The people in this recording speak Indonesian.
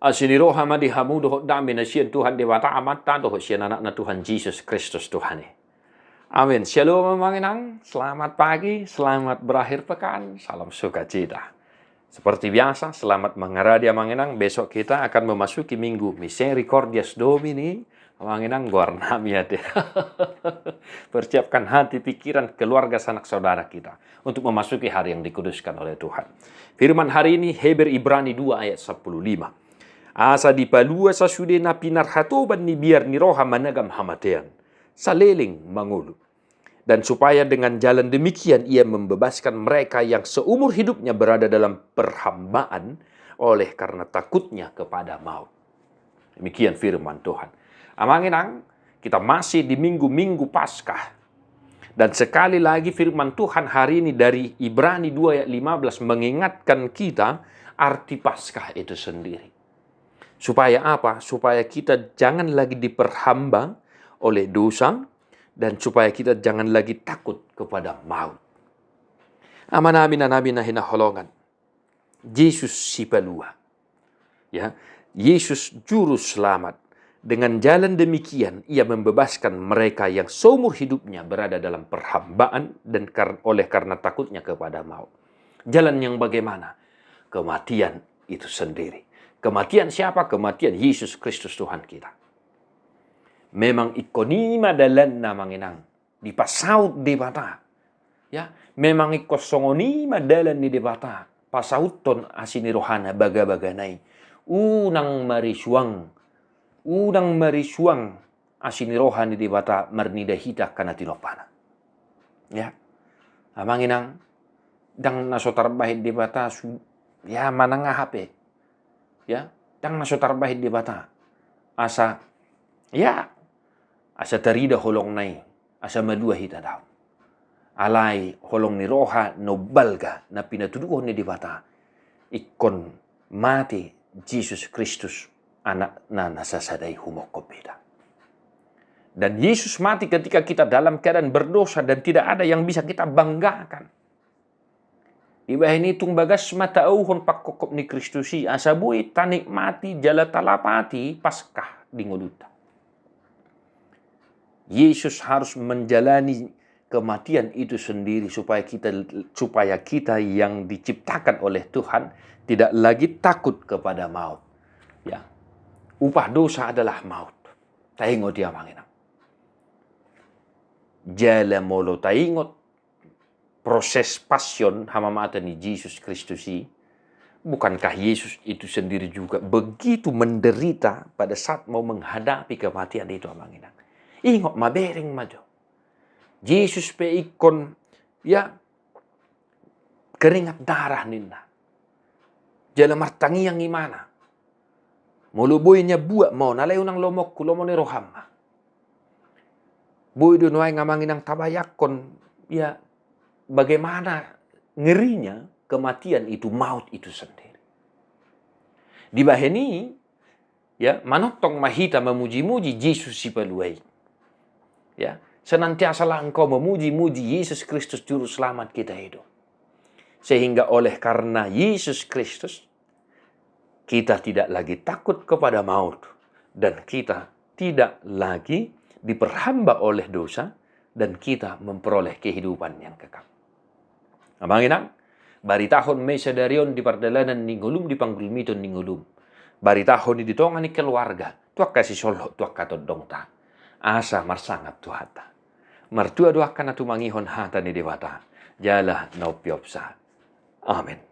Asiniroha madi hamudo dami na siyan Tuhan dewata amat tado siyan anak na Tuhan Yesus Kristus Tuhan. Amin. Shalom manginang. Selamat pagi, selamat berakhir pekan. Salam sukacita. Seperti biasa, selamat mengaradia manginang. Besok kita akan memasuki minggu Misericordias Domini. Manginang guarnami hati. Persiapkan hati, pikiran, keluarga, sanak saudara kita untuk memasuki hari yang dikuduskan oleh Tuhan. Firman hari ini Heber Ibrani 2 ayat 15. Asa di palua sa sude na pinarhatoban ni biar ni roha managam hamatean. Saleling mangulu. Dan supaya dengan jalan demikian ia membebaskan mereka yang seumur hidupnya berada dalam perhambaan oleh karena takutnya kepada maut. Demikian firman Tuhan. Amanginang, kita masih di minggu-minggu Paskah. Dan sekali lagi firman Tuhan hari ini dari Ibrani 2 ayat 15 mengingatkan kita arti Paskah itu sendiri. Supaya apa? Supaya kita jangan lagi diperhamba oleh dosa dan supaya kita jangan lagi takut kepada maut. Amanamin na namin na hinaholongan. Yesus si palua. Ya, Yesus juru selamat. Dengan jalan demikian ia membebaskan mereka yang seumur hidupnya berada dalam perhambaan dan oleh karena takutnya kepada maut. Jalan yang bagaimana? Kematian itu sendiri. Kematian siapa? Kematian Yesus Kristus Tuhan kita. Memang ikonima dalan na manginang. Di pasaut di bata. Ya, memang ikosongonima dalan ni di bata. Pasauton asini rohana baga-baganay. Unang marisuang asini rohani di bata marnidahita kana tinopana. Ya. Manginang dang nasotar bahid di bata ya mananga hape. Ya, dang nasotar bahid di bata. Asa tarida holong nai, asa madua hita daw. Alay holong ni roha no balga na pinatuduhan ni di bata. Ikon mati Jesus Kristus anak na nasasaday humokopeda. Dan Yesus mati ketika kita dalam keadaan berdosa dan tidak ada yang bisa kita banggakan. Ibahin itong bagas matauhon pakkokop ni Kristusi asabuy tanikmati jala talapati Paskah di nguluta. Yesus harus menjalani kematian itu sendiri supaya kita yang diciptakan oleh Tuhan tidak lagi takut kepada maut. Ya. Upah dosa adalah maut. Taingot dia manginang. Jala molo taingot proses passion hamamata ni Yesus Kristus ini, bukankah Yesus itu sendiri juga begitu menderita pada saat mau menghadapi kematian itu amanginang. Ingot mabering majo. Yesus pe ikon ya keringat darah ninna. Jala martangi yang imana. Muluboy niya buat mau nalay unang lomok kulomo ni rohama. Boy doon ay ngamanginang tabayakon ya bagaimana ngerinya kematian itu, maut itu sendiri. Di baheni, ya, manotong mahita memuji-muji Yesus si paluai. Ya, senantiasalah engkau memuji-muji Yesus Kristus juru selamat kita itu. Sehingga oleh karena Yesus Kristus, kita tidak lagi takut kepada maut. Dan kita tidak lagi diperhamba oleh dosa. Dan kita memperoleh kehidupan yang kekal. Amanginang, bari tahun may sadarion di pardalanan ninggulum di panggulmiton ninggulum. Bari tahun di ditongan ni keluarga, tuak kasih solo tuak katodong ta. Asa marsangat tuhata. Martua doakan atu mangihon hata ni dewata. Jala naupiopsa. Amin.